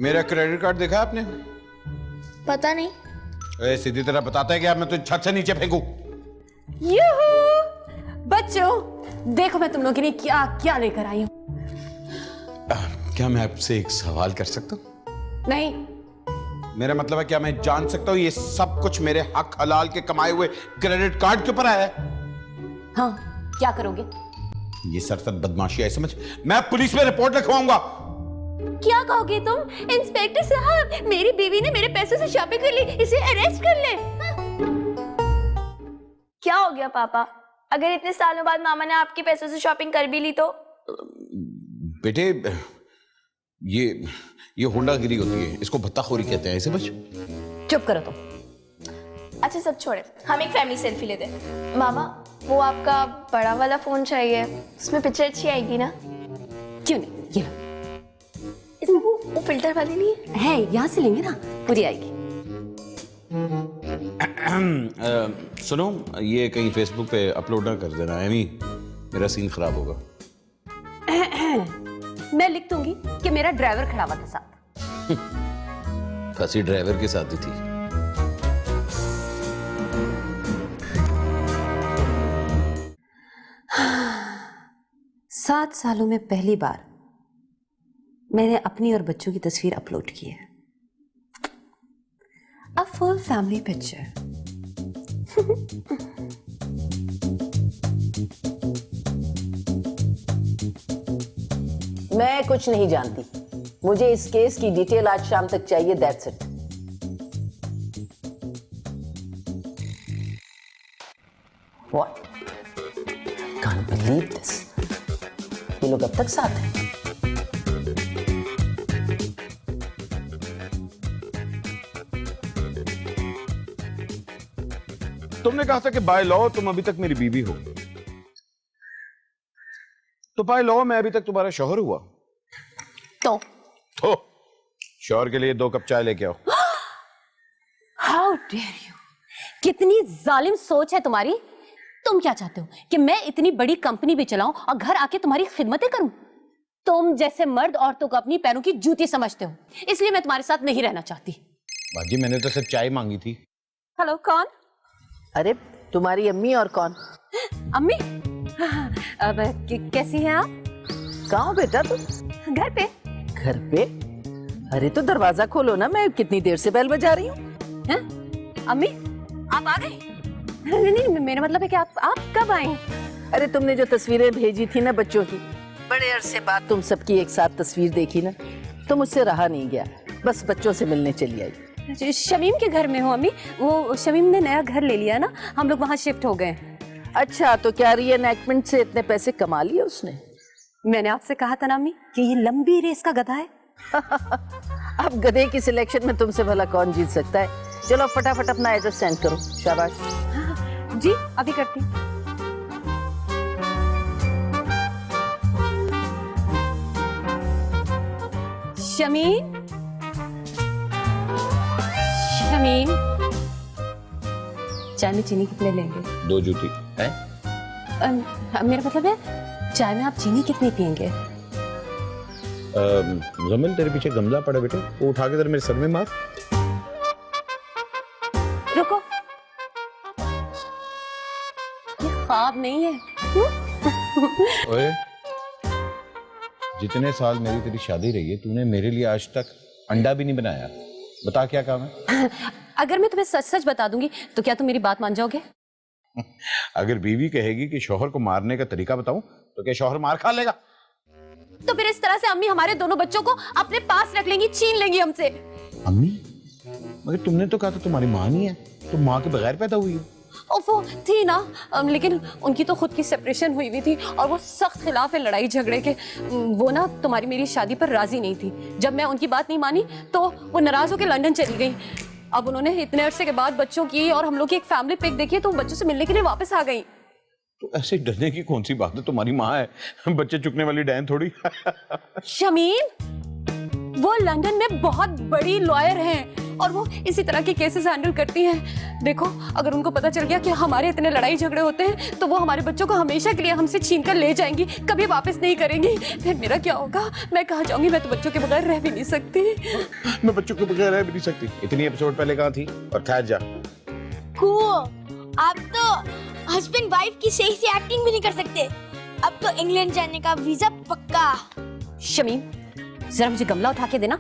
मेरा credit card देखा आपने? पता नहीं। सीधी तरह बताता है कि मैं तुझे छत से नीचे फेंकू। बच्चों देखो मैं तुम लोगों के लिए क्या क्या लेकर आई हूं। क्या मैं आपसे एक सवाल कर सकता हूँ? नहीं। मेरा मतलब है क्या मैं जान सकता हूँ ये सब कुछ मेरे हक हलाल के कमाए हुए क्रेडिट कार्ड के ऊपर आया है? हाँ, क्या करोगे? ये सरसर बदमाशी है, समझ? मैं पुलिस में रिपोर्ट लिखवाऊंगा। क्या कहोगे तुम? इंस्पेक्टर साहब, मेरी बीवी ने मेरे पैसों से शॉपिंग कर ली, इसे अरेस्ट कर ले। क्या हो गया पापा? अगर इतने सालों बाद मामा ने आपके पैसों से शॉपिंग कर भी ली तो? बेटे ये होंडागिरी होती है, इसको भत्ताखोरी कहते हैं, ऐसे बच। चुप करो तुम। अच्छा सब छोड़े, हम एक फैमिली सेल्फी लेते हैं। मामा वो आपका बड़ा वाला फोन चाहिए, उसमें पिक्चर अच्छी आएगी ना? क्यों नहीं, ये लो। इसमें वो फिल्टर वाली नहीं है, यहाँ से लेंगे ना, पूरी आएगी। सुनो, ये कहीं फेसबुक पे अपलोड ना कर देना, यानी मेरा सीन खराब होगा। मैं लिख दूंगी कि मेरा ड्राइवर खड़ा हुआ था साथ। फंसी ड्राइवर के साथ ही थी। 7 सालों में पहली बार मैंने अपनी और बच्चों की तस्वीर अपलोड की है। A full family picture. मैं कुछ नहीं जानती, मुझे इस केस की डिटेल आज शाम तक चाहिए, that's it. What? Can't believe this. ये लोग अब तक साथ हैं। तुमने कहा था कि बाय लॉ तुम अभी तक मेरी बीवी हो, तो बाय लॉ मैं अभी तक तुम्हारा शौहर हुआ। तो शौहर के लिए 2 कप चाय लेके आओ। How dare you! कितनी जालिम सोच है तुम्हारी। तुम क्या चाहते हो कि मैं इतनी बड़ी कंपनी भी चलाऊं और घर आके तुम्हारी खिदमतें करूं? तुम जैसे मर्द औरतों को अपनी पैरों की जूती समझते हो, इसलिए मैं तुम्हारे साथ नहीं रहना चाहती। बाजी मैंने तो सिर्फ चाय मांगी थी। हेलो, कौन? अरे तुम्हारी अम्मी और कौन? अम्मी? अब कैसी हैं आप? कहाँ हो बेटा तुम? घर पे। घर पे? अरे तो दरवाजा खोलो ना, मैं कितनी देर से बेल बजा रही हूँ। अम्मी आप आ गई? नहीं, मेरा मतलब है कि आप कब आए? अरे तुमने जो तस्वीरें भेजी थी ना बच्चों की, बड़े अरसे बाद तुम सबकी एक साथ तस्वीर देखी ना, तो मुझसे रहा नहीं गया, बस बच्चों से मिलने चली आई। शमीम के घर में हो अम्मी? वो शमीम ने नया घर ले लिया ना, हम लोग वहाँ शिफ्ट हो गए। अच्छा, तो क्या रीएनैक्टमेंट से इतने पैसे कमा लिए उसने? मैंने आपसे कहा था ना अम्मी कि ये लंबी रेस का गधा है। अब गधे की सिलेक्शन में तुमसे भला कौन जीत सकता है। चलो फटाफट अपना एड्रेस सेंड करो। शाबाश। जी अभी करती। शमीम, शमीम, चाय में चीनी कितने लेंगे? 2 जूती है? मेरा मतलब है चाय में आप चीनी कितनी पियेंगे? मुजम्मिल तेरे पीछे गमला पड़ा बेटे, वो उठा के जरा मेरे सर में मार। रुको, ये ख्वाब नहीं है। ओए, जितने साल मेरी तेरी शादी रही है तूने मेरे लिए आज तक अंडा भी नहीं बनाया। बता क्या काम है? अगर मैं तुम्हें सच सच बता दूंगी तो क्या तुम मेरी बात मान जाओगे? अगर बीवी कहेगी कि शौहर को मारने का तरीका बताऊं तो क्या शौहर मार खा लेगा? तो फिर इस तरह से अम्मी हमारे दोनों बच्चों को अपने पास रख लेंगी, छीन लेंगी हमसे। अम्मी? मगर तुमने तो कहा था तुम्हारी माँ नहीं है, तुम माँ के बगैर पैदा हुई हो। वो थी ना, लेकिन उनकी तो खुद की सेपरेशन हुई हुई थी और वो सख्त खिलाफ है लड़ाई झगड़े के। वो ना तुम्हारी मेरी शादी पर राजी नहीं थी। जब मैं उनकी बात नहीं मानी तो वो नाराज होकर लंदन चली गई। अब उन्होंने इतने अरसे के बाद बच्चों की और हम लोग की एक फैमिली पिक देखी है, तो बच्चों से मिलने के लिए वापस आ गई। तो ऐसे डरने की कौन सी बात है, तुम्हारी माँ है, बच्चे चुकने वाली डैन थोड़ी। शमीम, वो लंदन में बहुत बड़ी लॉयर हैं, और वो इसी तरह के केसेस हैंडल करती हैं। देखो, अगर उनको पता चल गया कि हमारे इतने लड़ाई झगड़े होते हैं तो वो हमारे बच्चों को हमेशा के लिए हमसे छीन कर ले जाएंगी, कभी वापस नहीं करेंगी। फिर मेरा क्या होगा? मैं कहाँ जाऊंगी? मैं तो बच्चों के बगैर रह भी नहीं सकती। मैं बच्चों के बगैर रह भी नहीं सकती। इतनी एपिसोड पहले कहाँ थी? और खैर जा। आप तो हस्बैंड वाइफ की सही से एक्टिंग भी नहीं कर सकते। अब तो इंग्लैंड जाने का वीजा पक्का। शमीम, जरा मुझे गमला उठा के देना।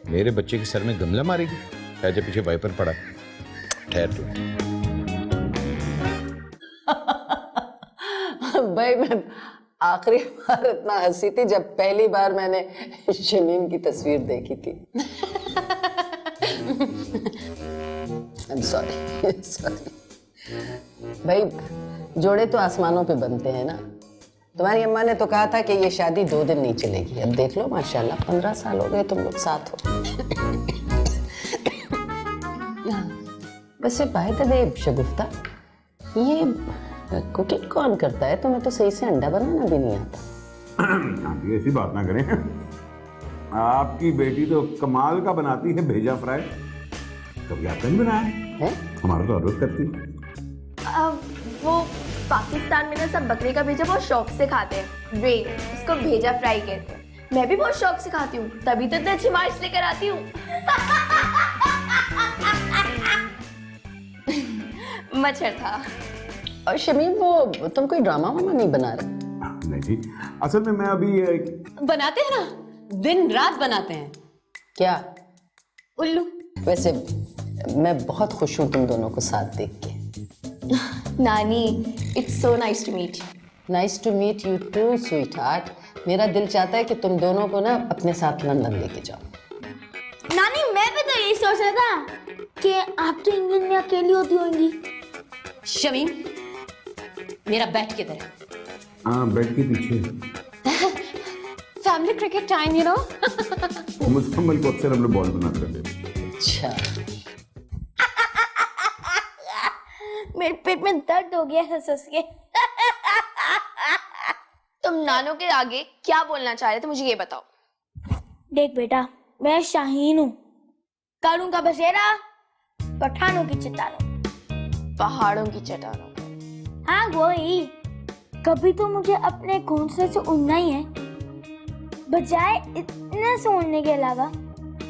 मेरे बच्चे के सर में गमला मारेगी? ऐसे पीछे वाइपर पड़ा। ठहर तू। भाई मैं आखिरी बार इतना हंसी थी जब पहली बार मैंने शमीम की तस्वीर देखी थी। I'm sorry, sorry। भाई जोड़े तो आसमानों पे बनते हैं ना। तुम्हारी अम्मा ने तो कहा था कि ये शादी 2 दिन नहीं चलेगी। अब देख लो, माशाल्लाह 15 साल हो गए तुम लोग साथ हो। वैसे बाय द वे शगुफ्ता, ये कुकिंग कौन करता है? तुम्हें तो सही से अंडा बनाना भी नहीं आता। आंटी ऐसी बात ना करें। आपकी बेटी तो कमाल का बनाती है भेजा फ्राई। कभी आपने नहीं बनाया है? हमारा तो रोज करती है। वो पाकिस्तान में ना सब बकरे का भेजा बहुत शौक से खाते हैं। वे उसको भेजा फ्राई कहते हैं। मैं भी बहुत शौक से खाती हूँ, तभी तो इतनी अच्छी मार्क्स लेकर आती हूँ। मच्छर था। और शमीम, वो तुम कोई ड्रामा वामा नहीं बना रहे? नहीं जी, असल में मैं अभी बनाते हैं ना, दिन रात बनाते हैं। क्या? उल्लू। वैसे मैं बहुत खुश हूँ तुम दोनों को साथ देख के। नानी, it's so nice to meet you. Nice to meet you too sweetheart. मेरा दिल चाहता है कि तुम दोनों को ना अपने साथ लंदन लेके जाओ। नानी, मैं भी तो यही सोच रहा था कि आप तो इंग्लैंड में अकेली होती होंगी। शमीम, मेरा बैट किधर है? हाँ, बेड के पीछे। Family cricket time, you know. Muzammil को अक्सर हम लोग बॉल बनाते थे। अच्छा, मेरे पेट में दर्द हो गया हंस के। तुम नानों के आगे क्या बोलना चाह रहे थे, मुझे ये बताओ। देख बेटा, मैं शाहीन हूँ, कालू का बसेरा, पठानों की चट्टानों। पहाड़ों की चट्टानों। हाँ वही। कभी तो मुझे अपने घोंसले से उड़ना ही है। बजाय इतने से उड़ने के अलावा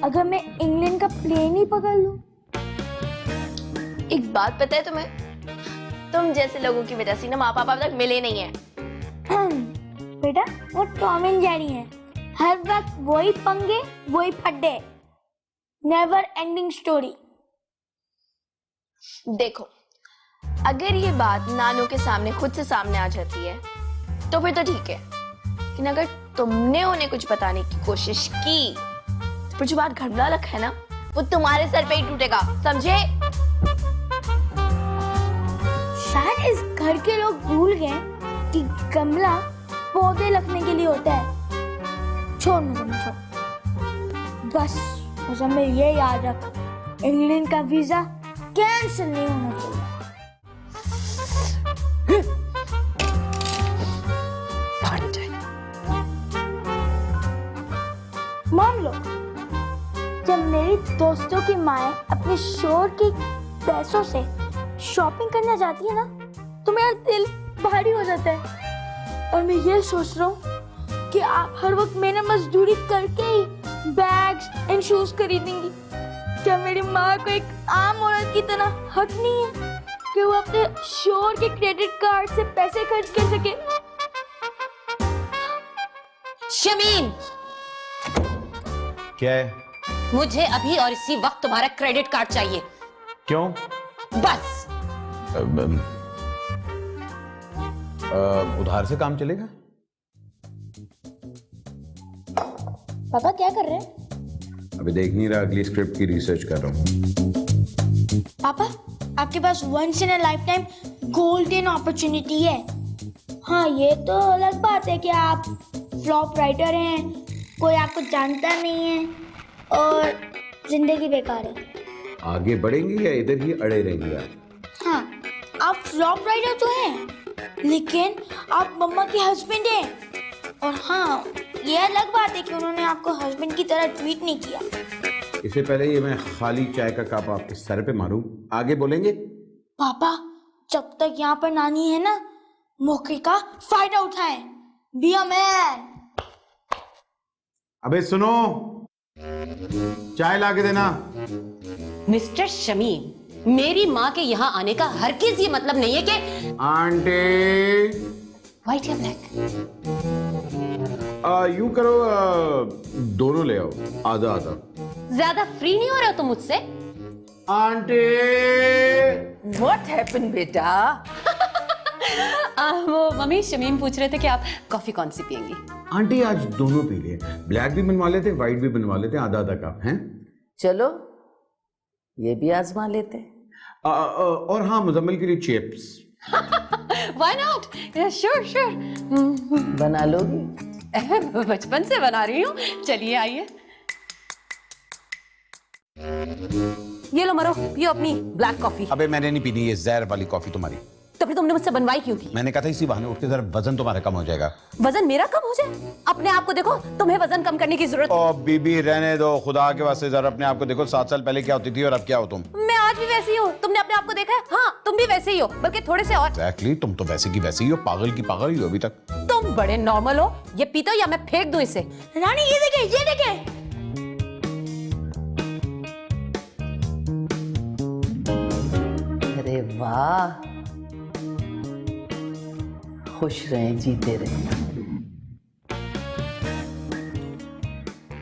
अगर मैं इंग्लैंड का प्लेन ही पकड़ लूं। एक बात पता है तुम्हें? तुम जैसे लोगों की वजह से ना माँ पापा अब तक मिले नहीं है। बेटा, वो टॉम एंड जेरी है। हर वक्त वही पंगे, वही फड्डे। Never ending story. देखो, अगर ये बात नानू के सामने खुद से सामने आ जाती है तो फिर तो ठीक है, लेकिन अगर तुमने उन्हें कुछ बताने की कोशिश की तो फिर जो बात घबरा रखा है ना, वो तुम्हारे सर पे ही टूटेगा, समझे? शायद इस घर के लोग भूल गए कि गमला पौधे लगने के लिए होता है। छोड़ मुझे, बस मुझे ये याद रख, इंग्लैंड का वीजा कैंसिल नहीं होना चाहिए। मान लो, जब मेरी दोस्तों की माएं अपने शोर के पैसों से शॉपिंग करना जाती है ना, तो मेरा दिल भारी हो जाता है। और मैं ये सोच रहा हूँ कि आप हर वक्त मेहनत मजदूरी करके ही बैग्स एंड शूज खरीदेंगी। क्या मेरी माँ को एक आम औरत की तरह हक नहीं है कि वो अपने शोर के क्रेडिट कार्ड से पैसे खर्च कर सके? शमीम, क्या है? मुझे अभी और इसी वक्त तुम्हारा क्रेडिट कार्ड चाहिए। क्यों? बस। उधार से काम चलेगा? पापा क्या कर रहे हैं? अभी देख नहीं रहा, अगली स्क्रिप्ट की रिसर्च कर रहा हूँ। पापा, आपके पास once in a lifetime golden opportunity है। हाँ, ये तो अलग बात है कि आप फ्लॉप राइटर हैं, कोई आपको जानता नहीं है और जिंदगी बेकार है। आगे बढ़ेंगे या इधर ही अड़े रहेंगे आप? हाँ, आप फ्लॉप राइटर तो हैं, लेकिन आप मम्मा के हस्बैंड हैं। और हाँ, ये अलग बात है कि उन्होंने आपको हस्बैंड की तरह ट्रीट नहीं किया। इससे पहले ये मैं खाली चाय का कप आपके सर पे मारूं, आगे बोलेंगे? पापा जब तक यहाँ पर नानी है ना, मौके का फायदा उठाएं। Be a man. अबे सुनो, चाय ला के देना। मिस्टर शमीम, मेरी माँ के यहाँ आने का हरगिज ये मतलब नहीं है कि आंटी व्हाइट या ब्लैक। यूं करो, दोनों ले आओ, आधा आधा। ज्यादा फ्री नहीं हो रहे हो तुम मुझसे? आंटी व्हाट हैपेंड बेटा? वो मम्मी शमीम पूछ रहे थे कि आप कॉफी कौन सी पियेंगी। आंटी आज दोनों पी लिए, ब्लैक भी बनवा लेते, व्हाइट भी बनवा लेते, आधा आधा कप हैं। चलो ये भी आजमा लेते हैं। और हाँ, मुजम्मिल के लिए chips. Why not? Sure, sure. बना लोगी? बचपन से बना रही हूँ। चलिए आइए। ये लो मरो, पियो अपनी ब्लैक कॉफी। अबे मैंने नहीं पीनी ये जहर वाली कॉफी तुम्हारी। तो फिर तुमने मुझसे बनवाई क्यों थी? मैंने कहा था इसी बहाने उठ के जरा वजन तुम्हारा कम हो जाएगा। वजन मेरा कम हो जाए? अपने आप को देखो, तुम्हें वजन कम करने की जरूरत। ओ बीबी रहने दो, खुदा के वास्ते जरा अपने आप को देखो। 7 साल पहले क्या होती थी और अब क्या हो तुम? मैं आज भी वैसी हूँ। तुमने अपने आप को देखा है? हाँ, तुम भी वैसे ही हो, बल्कि थोड़े से और। Exactly, तुम तो वैसे की वैसी ही हो, पागल की पागल ही हो अभी तक। तुम बड़े नॉर्मल हो। ये पीते हो या मैं फेंक दूं इसे? रानी ये देखे, ये देखे। अरे वाह, खुश रहें, जीते रहें।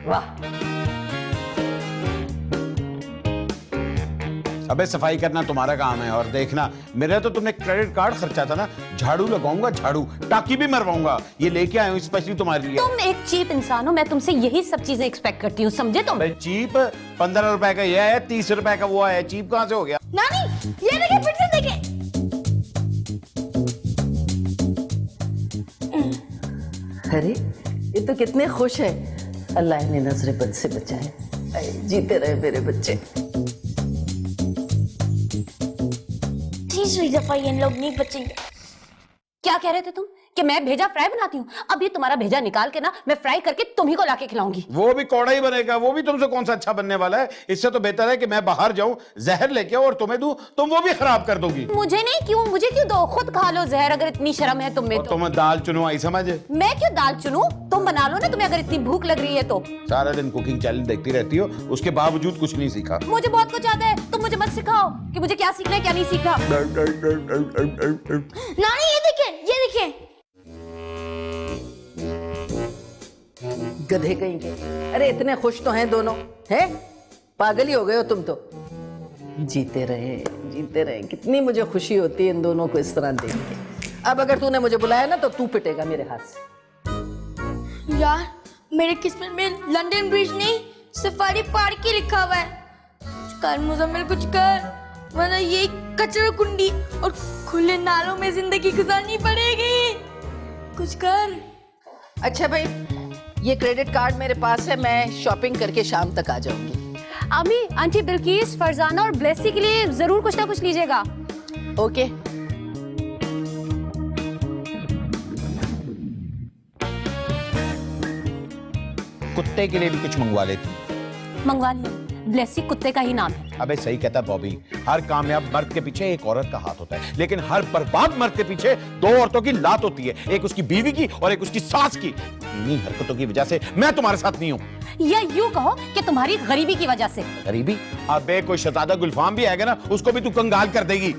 वाह। अबे सफाई करना तुम्हारा काम है, और देखना मेरा तो तुमने क्रेडिट कार्ड खर्चा था ना, झाड़ू लगाऊंगा, झाड़ू टाकी भी मरवाऊंगा। ये लेके आया हूँ स्पेशली तुम्हारे लिए। तुम एक चीप इंसान हो, मैं तुमसे यही सब चीजें एक्सपेक्ट करती हूँ, समझे तुम? चीप 15 रुपए का यह है, 30 रुपए का वो है, चीप कहाँ से हो गया? नानी ये देखे, फिर से देखे। अरे ये तो कितने खुश है। अल्लाह ने नजर बद से बचाए। आए, जीते रहे मेरे बच्चे। तीसरी दफा ये लोग नहीं बचेंगे। क्या कह रहे थे तुम कि मैं भेजा फ्राई बनाती हूँ? अब ये तुम्हारा भेजा निकाल के ना मैं फ्राई करके तुम्ही को लाके खिलाऊंगी। वो भी कौड़ा ही बनेगा, वो भी तुमसे कौन सा अच्छा बनने वाला है। इससे तो बेहतर है कि मैं बाहर जाऊं, जहर लेके और तुम्हें दूं, तुम वो भी खराब कर दोगी। मुझे नहीं, क्यों? मुझे क्यों दो? खुद खा लो जहर, अगर इतनी शर्म है तुम में तो। तुम दाल चुनो आई समझ? मैं क्यों दाल चुनूं? तुम बना लो ना, तुम्हें अगर इतनी भूख लग रही है तो। सारा दिन कुकिंग चैनल देखती रहती हो, उसके बावजूद कुछ नहीं सीखा। मुझे बहुत कुछ आता है, तुम मुझे मत सिखाओ कि मुझे क्या सीखना है क्या नहीं सीखना। नानी ये देखे, ये देखे। गधे कहीं के। अरे इतने खुश तो हैं दोनों, हैं? पागल ही हो गए हो तुम तो। जीते रहे, जीते रहे। कितनी मुझे खुशी होती है इन दोनों को इस तरह देख के। अब अगर तूने मुझे बुलाया ना तो तू पिटेगा मेरे हाथ से। यार मेरे किस्मत में लंदन ब्रिज नहीं, सफारी पार्क ही लिखा हुआ है। कुछ कर मुजम्मिल, कुछ कर, वरना ये कचरा कुंडी और खुले नालों में जिंदगी गुजारनी पड़ेगी। कुछ कर। अच्छा भाई, ये क्रेडिट कार्ड मेरे पास है, मैं शॉपिंग करके शाम तक आ जाऊंगी। अम्मी, आंटी बिल्किस, फरजाना और ब्लेसी के लिए जरूर कुछ ना कुछ लीजिएगा। ओके। कुत्ते के लिए भी कुछ मंगवा लेती। मंगवा लिया, ब्लेसी कुत्ते का ही नाम है। अबे सही कहता बॉबी, हर कामयाब मर्द के पीछे एक औरत का हाथ होता है, लेकिन हर बर्बाद मर्द के पीछे 2 औरतों की लात होती है, एक उसकी बीवी की और एक उसकी सास की। इन्हीं हरकतों की वजह से मैं तुम्हारे साथ नहीं हूँ। या यूं कहो कि तुम्हारी गरीबी की वजह से। गरीबी? अबे कोई शहजादा गुलफाम भी आएगा ना, उसको भी तू कंगाल कर देगी।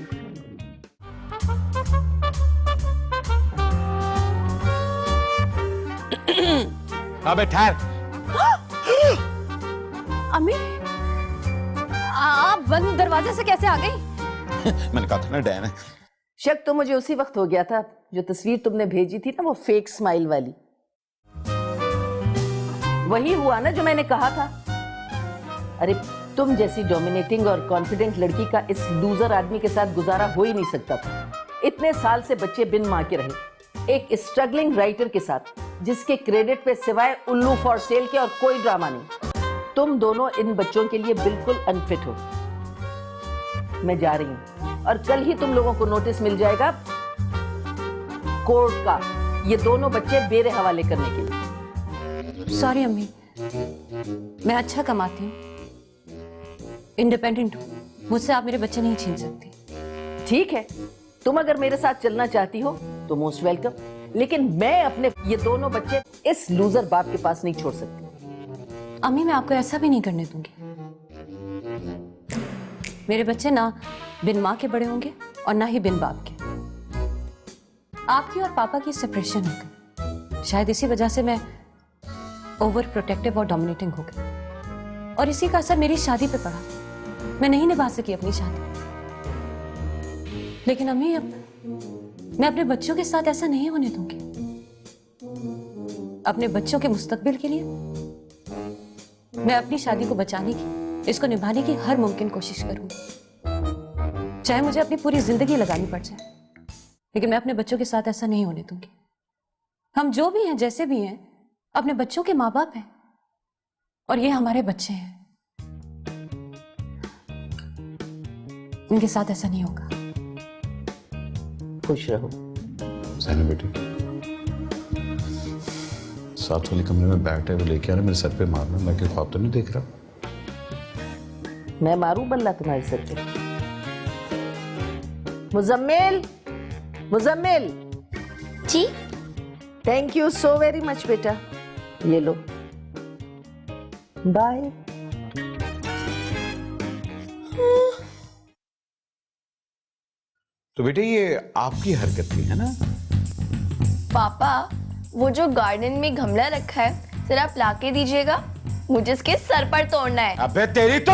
अबे ठहर। अम्मी, आप बंद दरवाजे से कैसे आ गई? मैंने कहा था ना डैन है। शक तो मुझे उसी वक्त हो गया था, जो तस्वीर तुमने भेजी थी ना, वो फेक स्माइल वाली। वही हुआ ना जो मैंने कहा था। अरे तुम जैसी डोमिनेटिंग और कॉन्फिडेंट लड़की का इस लूजर आदमी के साथ गुजारा हो ही नहीं सकता था। इतने साल से बच्चे बिन मां के रहे, एक स्ट्रगलिंग राइटर के साथ, जिसके क्रेडिट पे सिवाय उल्लू फॉर सेल के और कोई ड्रामा नहीं। तुम दोनों इन बच्चों के लिए बिल्कुल अनफिट हो। मैं जा रही हूं और कल ही तुम लोगों को नोटिस मिल जाएगा कोर्ट का, ये दोनों बच्चे मेरे हवाले करने के लिए। सॉरी अम्मी, मैं अच्छा कमाती हूँ, इंडिपेंडेंट हूँ, मुझसे आप मेरे बच्चे नहीं छीन सकती। ठीक है, तुम अगर मेरे साथ चलना चाहती हो तो मोस्ट वेलकम, लेकिन मैं अपने ये दोनों बच्चे इस लूजर बाप के पास नहीं छोड़ सकती। अम्मी मैं आपको ऐसा भी नहीं करने दूंगी। मेरे बच्चे ना बिन माँ के बड़े होंगे और ना ही बिन बाप के। आपकी और पापा की सेपरेशन हो गई, शायद इसी वजह से मैं ओवर प्रोटेक्टिव और डोमिनेटिंग हो गई, और इसी का असर मेरी शादी पे पड़ा। मैं नहीं निभा सकी अपनी शादी। लेकिन अम्मी अब मैं अपने बच्चों के साथ ऐसा नहीं होने दूंगी। अपने बच्चों के मुस्तकबिल के लिए मैं अपनी शादी को बचाने की, इसको निभाने की हर मुमकिन कोशिश करूंगी, चाहे मुझे अपनी पूरी जिंदगी लगानी पड़ जाए, लेकिन मैं अपने बच्चों के साथ ऐसा नहीं होने दूंगी। हम जो भी हैं, जैसे भी हैं, अपने बच्चों के माँ बाप हैं, और ये हमारे बच्चे हैं। इनके साथ ऐसा नहीं होगा। खुश रहो। ज़ैनब बेटी, साथ वाले कमरे में बैठ है, वो लेके आना, मेरे सर पे मारना। मैं क्या ख्वाब तो नहीं देख रहा? मैं मारूं बल्ला तुम्हारे सर पे? मुजम्मिल, मुजम्मिल। जी thank you so very much बेटा, ये लो, बाय। तो बेटे ये आपकी हरकत थी, है ना? पापा, वो जो गार्डन में गमला रखा है जरा आप लाके दीजिएगा, मुझे इसके सर पर तोड़ना है। अबे तेरी तो